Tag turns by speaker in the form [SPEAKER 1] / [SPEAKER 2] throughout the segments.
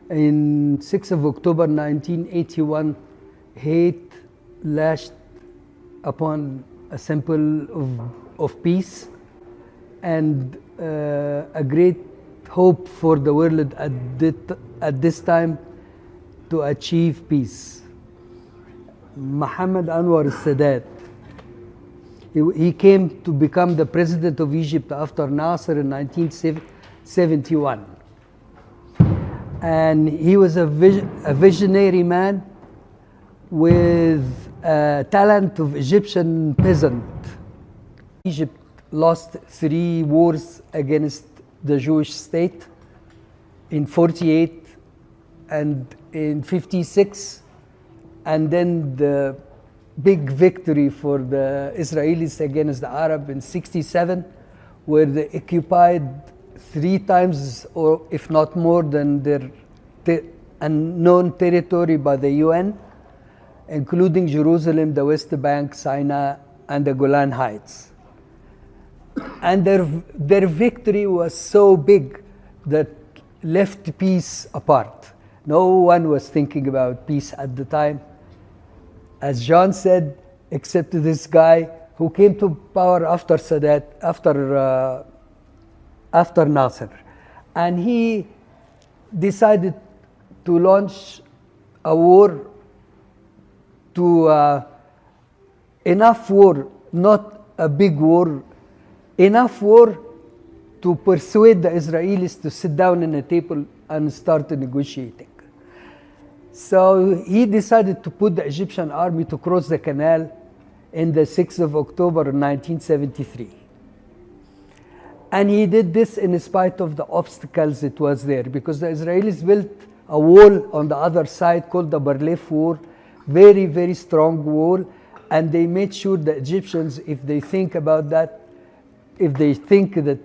[SPEAKER 1] In 6th of October 1981, hate lashed upon a symbol of peace and a great hope for the world at this time to achieve peace. Mohamed Sadat, he came to become the president of Egypt after Nasser in 1971. And he was a visionary man with talent of Egyptian peasant. Egypt lost 3 wars against the Jewish state in 48 and in 56, and then the big victory for the Israelis against the Arab in 67, where they occupied 3 times, or if not more, than their unknown territory by the UN, including Jerusalem, the West Bank, Sinai, and the Golan Heights. And their victory was so big that left peace apart. No one was thinking about peace at the time. As John said, except this guy who came to power after Sadat, after Nasser. And he decided to launch a war, enough war, not a big war, enough war to persuade the Israelis to sit down in a table and start negotiating. So he decided to put the Egyptian army to cross the canal in the 6th of October 1973. And he did this in spite of the obstacles that was there, because the Israelis built a wall on the other side called the Barlef Wall, very, very strong wall, and they made sure the Egyptians, if they think about that, if they think that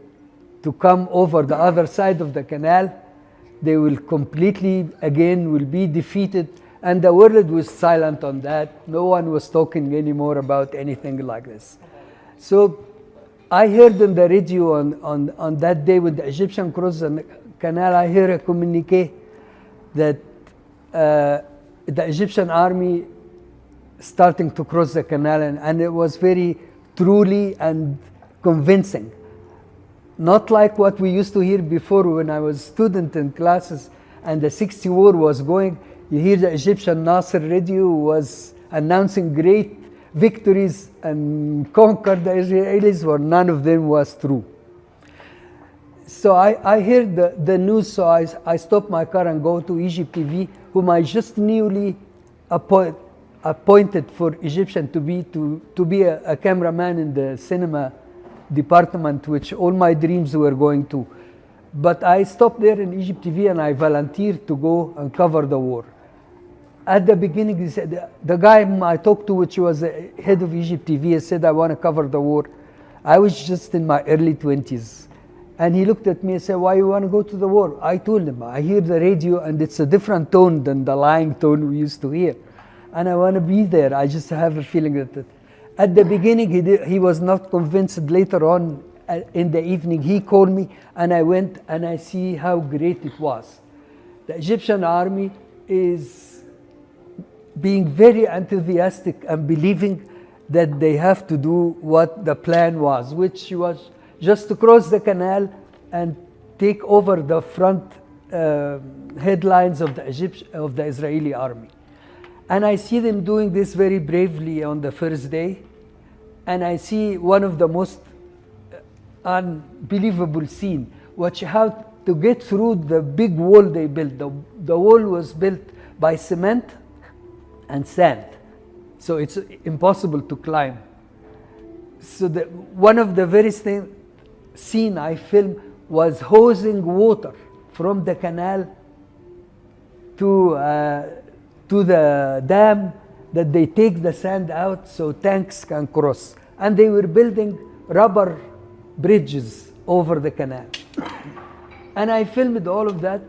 [SPEAKER 1] to come over the other side of the canal, they will completely, again, will be defeated. And the world was silent on that. No one was talking anymore about anything like this. So I heard on the radio on that day when the Egyptian crossed the canal, I heard a communique that the Egyptian army starting to cross the canal, and it was very truly and convincing. Not like what we used to hear before when I was a student in classes and the 60 war was going. You hear the Egyptian Nasser radio was announcing great victories and conquered the Israelis, where none of them was true. So I heard the news, so I stopped my car and go to Egypt TV, whom I just newly appointed for Egyptian to be a cameraman in the cinema department, which all my dreams were going to. But I stopped there in Egypt TV and I volunteered to go and cover the war. At the beginning, he said, the guy I talked to, which was the head of Egypt TV, said, I want to cover the war. I was just in my early 20s. And he looked at me and said, why you want to go to the war? I told him, I hear the radio and it's a different tone than the lying tone we used to hear. And I want to be there. I just have a feeling that at the beginning, he was not convinced. Later on in the evening, he called me and I went and I see how great it was. The Egyptian army is being very enthusiastic and believing that they have to do what the plan was, which was just to cross the canal and take over the front headlines of the Israeli army. And I see them doing this very bravely on the first day. And I see one of the most unbelievable scene, how to get through the big wall they built. The wall was built by cement and sand. So it's impossible to climb. So one of the very scene I filmed was hosing water from the canal to the dam, that they take the sand out so tanks can cross. And they were building rubber bridges over the canal. And I filmed all of that.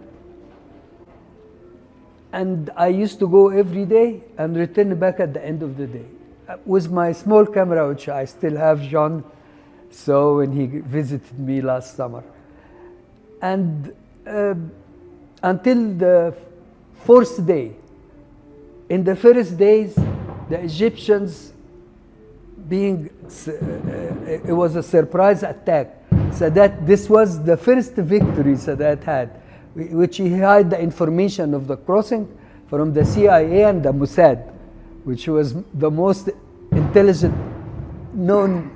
[SPEAKER 1] And I used to go every day and return back at the end of the day with my small camera, which I still have, John, so when he visited me last summer. And until the fourth day. In the first days, the Egyptians it was a surprise attack. Sadat, this was the first victory Sadat had, which he had the information of the crossing from the CIA and the Mossad, which was the most intelligent known.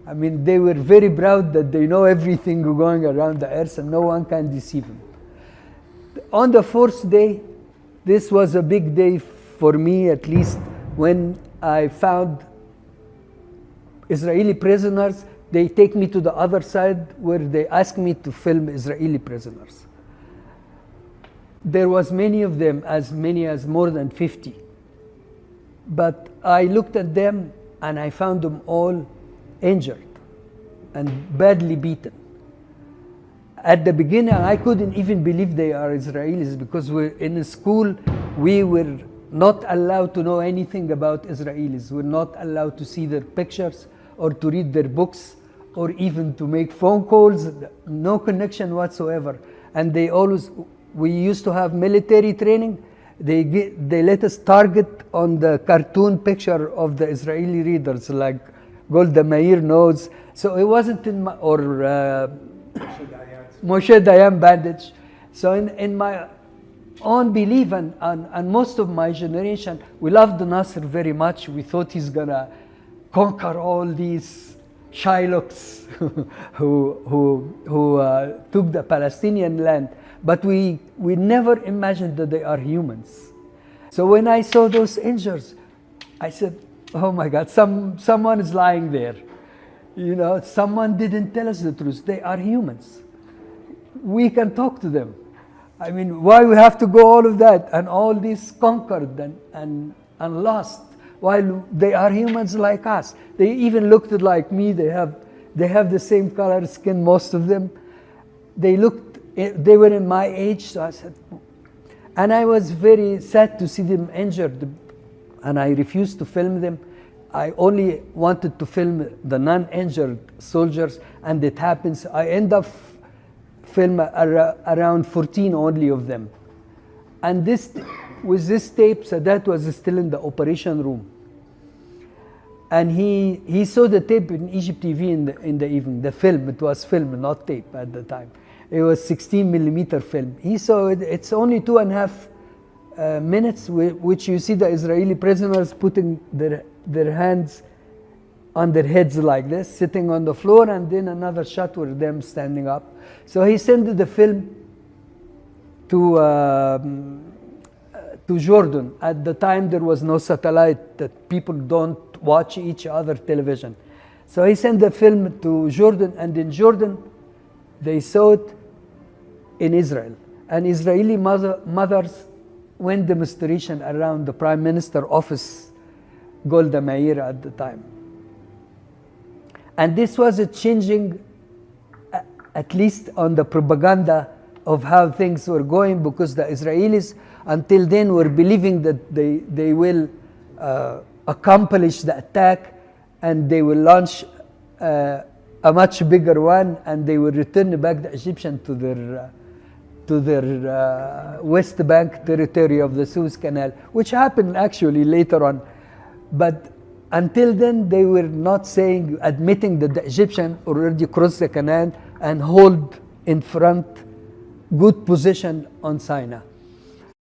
[SPEAKER 1] I mean, they were very proud that they know everything going around the earth and no one can deceive them. On the fourth day, this was a big day for me, at least, when I found Israeli prisoners. They take me to the other side where they ask me to film Israeli prisoners. There was many of them, as many as more than 50. But I looked at them and I found them all injured and badly beaten. At the beginning, I couldn't even believe they are Israelis, because in school, we were not allowed to know anything about Israelis. We're not allowed to see their pictures or to read their books or even to make phone calls, no connection whatsoever. And we used to have military training. They let us target on the cartoon picture of the Israeli leaders, like Golda Meir nose. So it wasn't Moshe Dayan bandage. So in my own belief and most of my generation, we loved Nasser very much. We thought he's gonna conquer all these Shylocks who took the Palestinian land. But we never imagined that they are humans. So when I saw those injuries, I said, oh my God, someone is lying there. You know, someone didn't tell us the truth. They are humans. We can talk to them. I mean, why we have to go all of that and all this conquered and lost, while they are humans like us. They even looked like me. They have the same color skin, most of them. They were in my age, so I said, and I was very sad to see them injured, and I refused to film them. I only wanted to film the non-injured soldiers, and it happens, I end up film around 14 only of them. And with this tape, Sadat was still in the operation room. And he saw the tape in Egypt TV in the evening, the film. It was film, not tape at the time. It was 16 millimeter film. He saw it. It's only 2.5 minutes, which you see the Israeli prisoners putting their hands on their heads like this, sitting on the floor, and then another shot with them standing up. So he sent the film to Jordan. At the time, there was no satellite, that people don't watch each other television. So he sent the film to Jordan, and in Jordan, they saw it in Israel. And Israeli mothers went demonstration around the Prime Minister office, Golda Meir at the time. And this was a changing, at least on the propaganda of how things were going, because the Israelis until then were believing that they will accomplish the attack and they will launch a much bigger one, and they will return back the Egyptians to their West Bank territory of the Suez Canal, which happened actually later on. But until then, they were not admitting that the Egyptians already crossed the canal and hold in front good position on Sinai.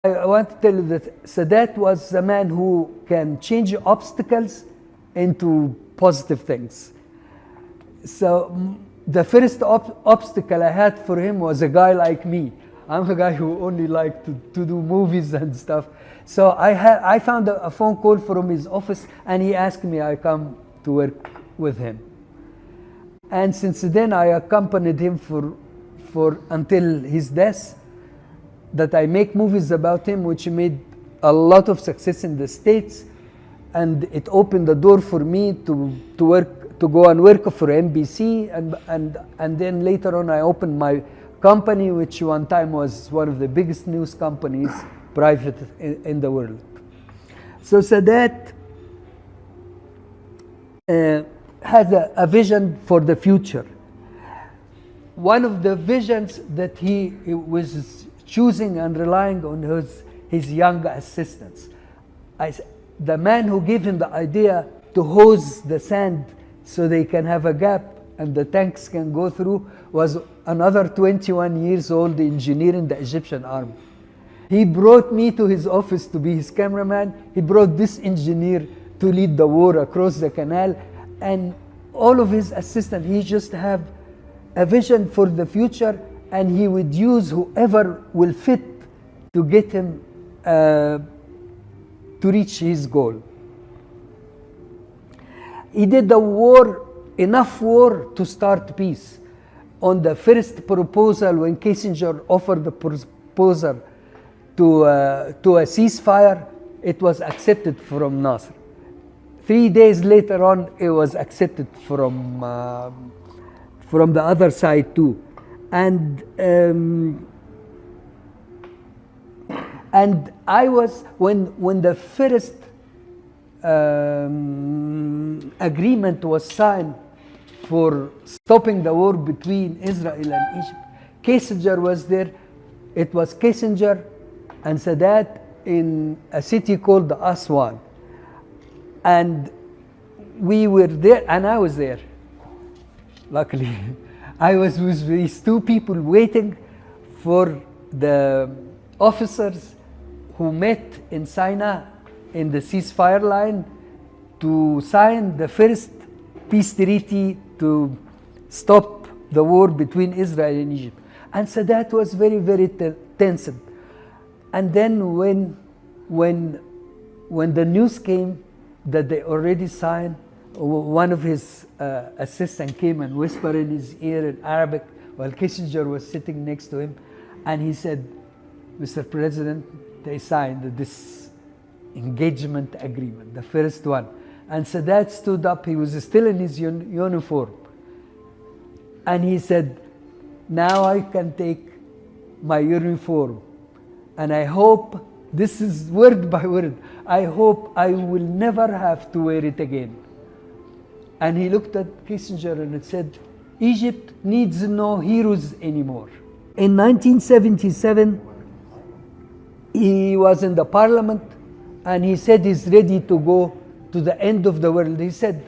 [SPEAKER 1] I want to tell you that Sadat was a man who can change obstacles into positive things. So the first obstacle I had for him was a guy like me. I'm a guy who only liked to do movies and stuff. So I found a phone call from his office, and he asked me I come to work with him. And since then I accompanied him for until his death, that I make movies about him, which made a lot of success in the States, and it opened the door for me to go and work for NBC, and then later on I opened my company, which one time was one of the biggest news companies, private in the world. So Sadat has a vision for the future. One of the visions that he was choosing and relying on his young assistants. The man who gave him the idea to hose the sand so they can have a gap and the tanks can go through was another 21 years old engineer in the Egyptian army. He brought me to his office to be his cameraman. He brought this engineer to lead the war across the canal, and all of his assistants. He just have a vision for the future, and he would use whoever will fit to get him to reach his goal. He did the war, enough war to start peace. On the first proposal, when Kissinger offered the proposal to a ceasefire, it was accepted from Nasser. 3 days later on, it was accepted from the other side too. And I was, when the first agreement was signed for stopping the war between Israel and Egypt, Kissinger was there. It was Kissinger and Sadat in a city called Aswan. And we were there, and I was there, luckily. I was with these two people waiting for the officers who met in Sinai in the ceasefire line to sign the first peace treaty to stop the war between Israel and Egypt. And Sadat was very, very tense. And then when the news came that they already signed, one of his assistants came and whispered in his ear in Arabic while Kissinger was sitting next to him, and he said, "Mr. President, they signed this engagement agreement, the first one." And Sadat stood up. He was still in his uniform, and he said, "Now I can take my uniform, and I hope," this is word by word, "I hope I will never have to wear it again." And he looked at Kissinger and said, "Egypt needs no heroes anymore." In 1977, he was in the parliament, and he said he's ready to go to the end of the world. He said,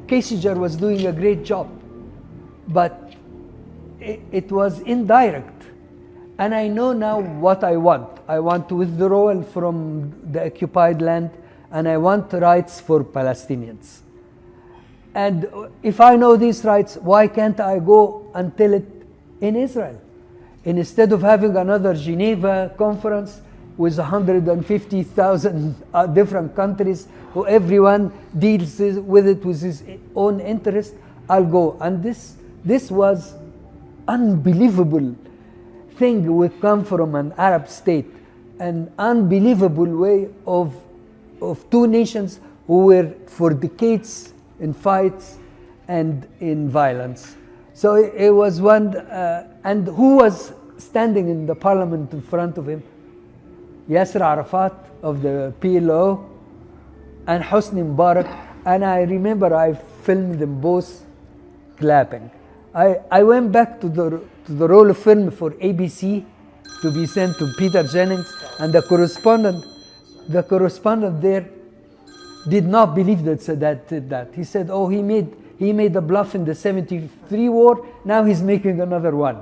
[SPEAKER 1] Kissinger was doing a great job, but it was indirect. And I know now what I want. I want withdrawal from the occupied land, and I want rights for Palestinians. And if I know these rights, why can't I go and tell it in Israel? Instead of having another Geneva conference with 150,000 different countries, who everyone deals with it with his own interest, I'll go. And this was unbelievable thing would come from an Arab state, an unbelievable way of two nations who were for decades in fights and in violence. So it was one, and who was standing in the parliament in front of him? Yasser Arafat of the PLO and Hosni Mubarak. And I remember I filmed them both clapping. I went back to the roll of film for ABC to be sent to Peter Jennings, and the correspondent there did not believe that Sadat did that. He said, "Oh, he made a bluff in the 73 war, now he's making another one."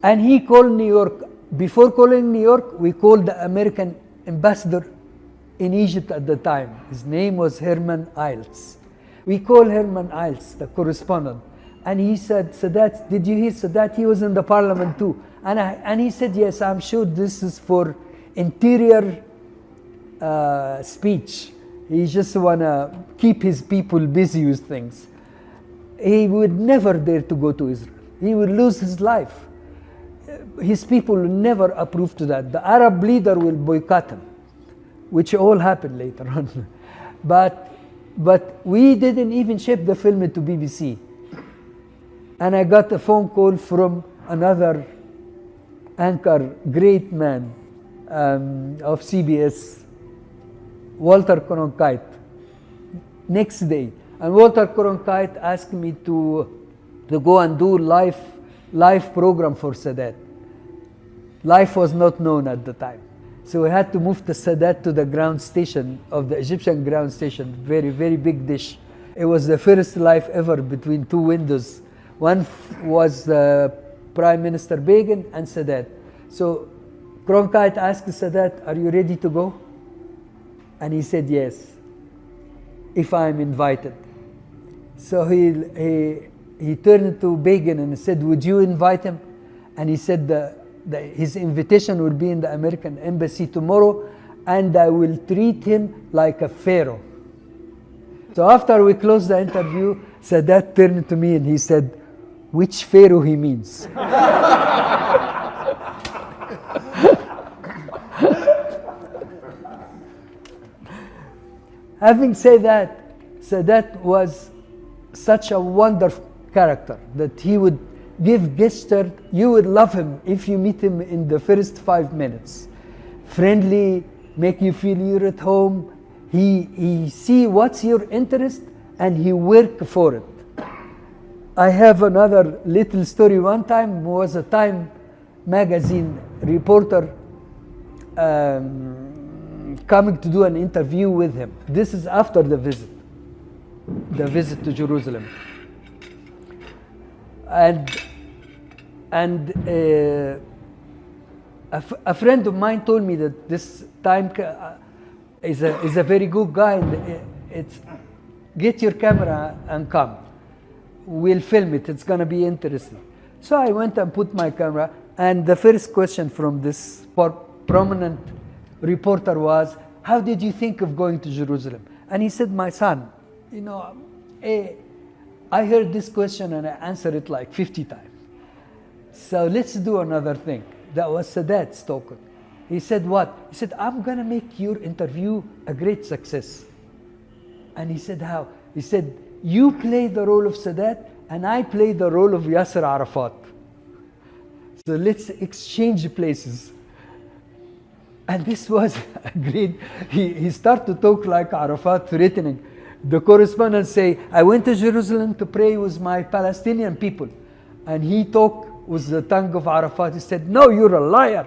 [SPEAKER 1] And he called New York. Before calling New York, we called the American ambassador in Egypt at the time. His name was Herman Iles. We called Herman Iles, the correspondent, and he said, "Sadat, did you hear Sadat? He was in the parliament too." And he said, "Yes, I'm sure this is for interior speech. He just want to keep his people busy with things." He would never dare to go to Israel. He would lose his life. His people will never approve to that. The Arab leader will boycott him, which all happened later on. But we didn't even ship the film to BBC. And I got a phone call from another anchor, great man of CBS, Walter Cronkite, next day. And Walter Cronkite asked me to go and do live program for Sadat. Life was not known at the time. So we had to move the Sadat to the ground station of the Egyptian ground station, very, very big dish. It was the first life ever between two windows. One was Prime Minister Begin and Sadat. So Cronkite asked Sadat, are you ready to go? And he said yes, if I'm invited. So he turned to Begin and said, would you invite him? And he said his invitation will be in the American embassy tomorrow, and I will treat him like a pharaoh. So after we closed the interview, Sadat turned to me and he said, which pharaoh he means. Having said that, Sadat was such a wonderful character that he would give gesture. You would love him if you meet him in the first 5 minutes. Friendly, make you feel you're at home. He see what's your interest and he work for it. I have another little story. One time was a Time magazine reporter coming to do an interview with him. This is after the visit to Jerusalem. And a friend of mine told me that this Time is a very good guy. And it's get your camera and come. We'll film it. It's going to be interesting. So I went and put my camera. And the first question from this prominent reporter was, how did you think of going to Jerusalem? And he said, my son, you know, I heard this question and I answered it like 50 times. So let's do another thing. That was Sadat's token. He said what? He said, I'm going to make your interview a great success. And he said, how? He said, you play the role of Sadat and I play the role of Yasser Arafat. So let's exchange places. And this was a great, he started to talk like Arafat, threatening. The correspondent say, I went to Jerusalem to pray with my Palestinian people. And he talked with the tongue of Arafat. He said, no, you're a liar.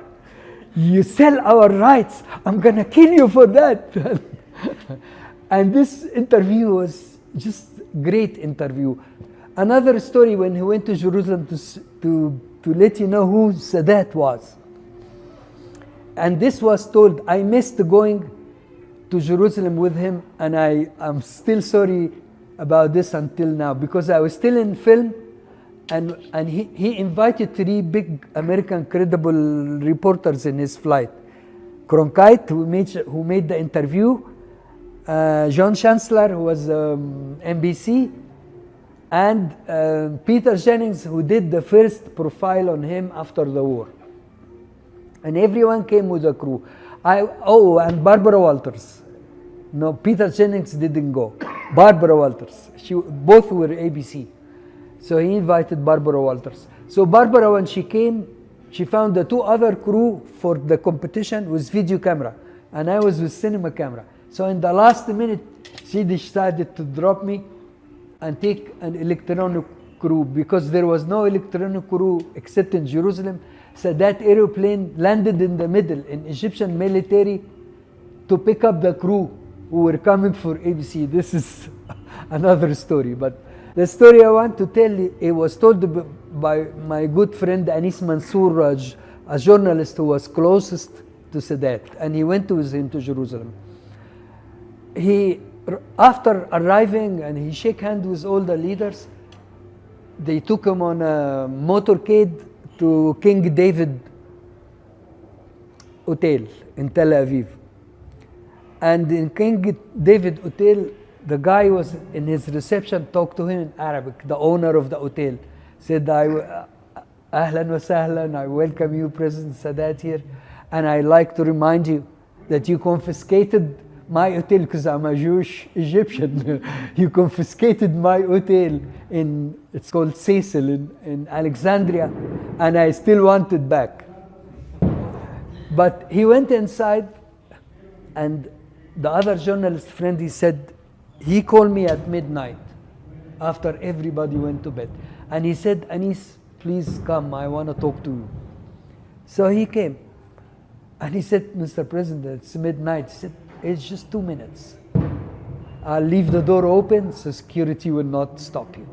[SPEAKER 1] You sell our rights. I'm going to kill you for that. And this interview was just great interview. Another story when he went to Jerusalem to let you know who Sadat was. And this was told, I missed going to Jerusalem with him, and I'm still sorry about this until now, because I was still in film, and he invited 3 big American credible reporters in his flight. Cronkite, who made the interview, John Chancellor, who was NBC, and Peter Jennings, who did the first profile on him after the war. And everyone came with a crew. And Barbara Walters. No, Peter Jennings didn't go. Barbara Walters. Both were ABC. So he invited Barbara Walters. So Barbara, when she came, she found the 2 other crew for the competition with video camera. And I was with cinema camera. So in the last minute, she decided to drop me and take an electronic crew, because there was no electronic crew except in Jerusalem. So that aeroplane landed in the middle in Egyptian military to pick up the crew who were coming for ABC. This is another story. But the story I want to tell you, it was told by my good friend Anis Mansour, a journalist who was closest to Sadat. And he went with him to Jerusalem. After arriving and he shook hands with all the leaders, they took him on a motorcade to King David Hotel in Tel Aviv. And in King David Hotel, the guy was in his reception, talked to him in Arabic, the owner of the hotel. Said, Ahlan wa sahlan, I welcome you, President Sadat here. And I like to remind you that you confiscated my hotel, because I'm a Jewish Egyptian. You confiscated my hotel it's called Cecil in Alexandria, and I still want it back. But he went inside, and the other journalist friend, he said, he called me at midnight after everybody went to bed. And he said, Anis, please come, I want to talk to you. So he came. And he said, Mr. President, it's midnight. He said, it's just 2 minutes. I'll leave the door open so security will not stop you.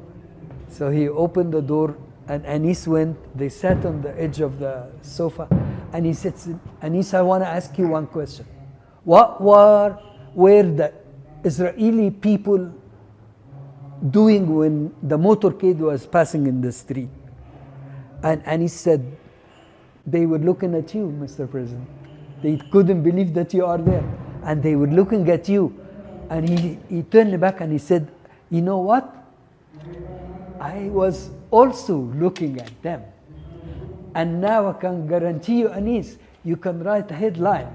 [SPEAKER 1] So he opened the door, and Anis went. They sat on the edge of the sofa. And he said, Anis, I want to ask you one question. What were the Israeli people doing when the motorcade was passing in the street? And he said, they were looking at you, Mr. President. They couldn't believe that you are there. And they were looking at you. And he turned back and he said, you know what? I was also looking at them. And now I can guarantee you, Anis, you can write a headline.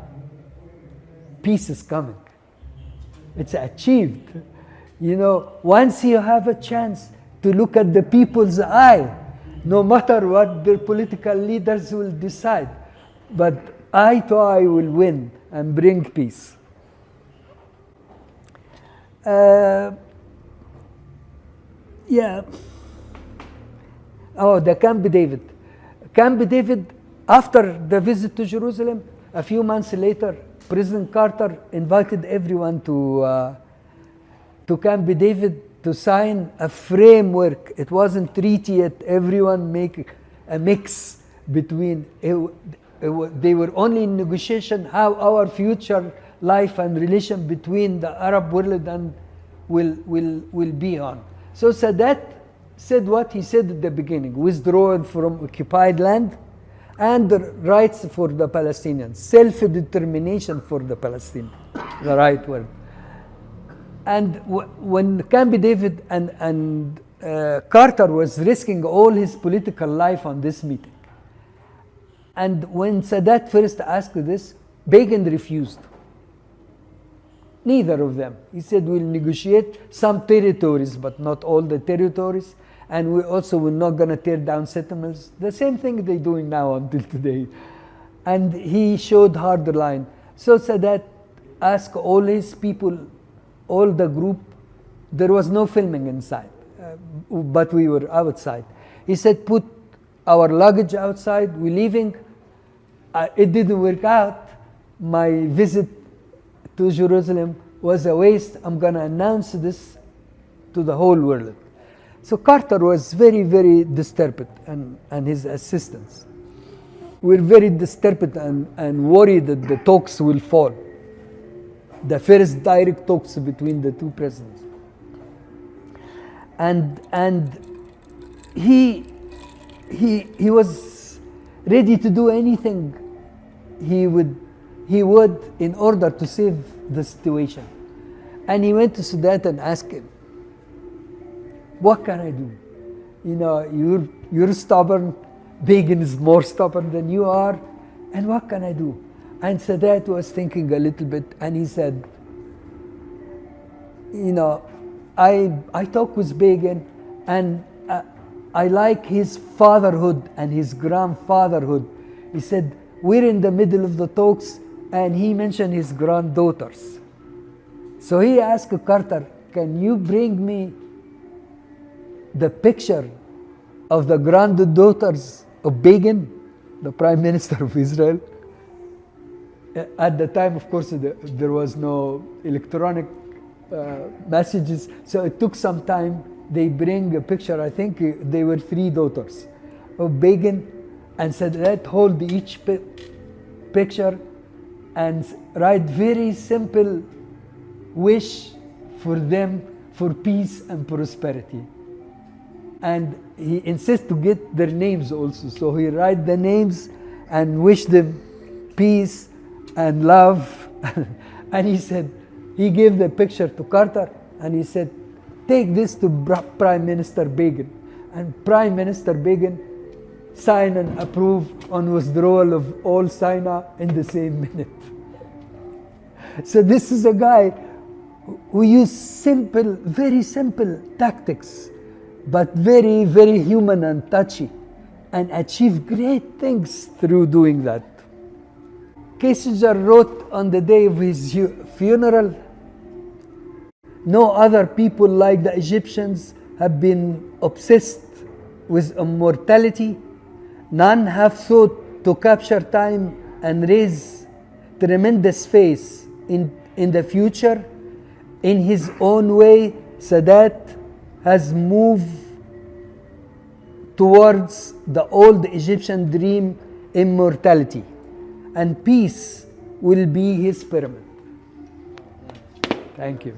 [SPEAKER 1] Peace is coming. It's achieved. You know, once you have a chance to look at the people's eye, no matter what their political leaders will decide, but eye to eye will win and bring peace. Oh, the Camp David. Camp David, after the visit to Jerusalem, a few months later, President Carter invited everyone to Camp David to sign a framework. It wasn't treaty yet. Everyone make a mix between. They were only in negotiation how our future life and relation between the Arab world and will be on. So Sadat said what he said at the beginning: withdrawal from occupied land, and the rights for the Palestinians, self-determination for the Palestinians, the right word. And when Camp David and Carter was risking all his political life on this meeting, and when Sadat first asked this, Begin refused. Neither of them. He said, we'll negotiate some territories, but not all the territories. And we also were not going to tear down settlements. The same thing they're doing now until today. And he showed harder line. So Sadat asked all his people, all the group, there was no filming inside, but we were outside. He said, put our luggage outside, we're leaving. It didn't work out. My visit to Jerusalem was a waste. I'm going to announce this to the whole world. So Carter was very, very disturbed, and his assistants were very disturbed and worried that the talks will fall. The first direct talks between the two presidents. And he was ready to do anything he would in order to save the situation. And he went to Sadat and asked him, what can I do? You know, you're stubborn. Begin is more stubborn than you are. And what can I do? And Sadat was thinking a little bit, and he said, you know, I talk with Begin, and I like his fatherhood and his grandfatherhood. He said, we're in the middle of the talks, and he mentioned his granddaughters. So he asked Carter, can you bring me the picture of the granddaughters of Begin, the Prime Minister of Israel? At the time, of course, there was no electronic messages, so it took some time. They bring a picture, I think they were 3 daughters of Begin, and said, let's hold each picture and write very simple wish for them for peace and prosperity. And he insists to get their names also. So he write the names and wish them peace and love. And he said, he gave the picture to Carter, and he said, take this to Prime Minister Begin. And Prime Minister Begin signed and approved on withdrawal of all Sinai in the same minute. So this is a guy who used simple, very simple tactics, but very, very human and touchy, and achieved great things through doing that. Kissinger wrote on the day of his funeral, no other people like the Egyptians have been obsessed with immortality. None have thought to capture time and raise tremendous faith in the future. In his own way, Sadat has moved towards the old Egyptian dream, immortality, and peace will be his pyramid. Thank you.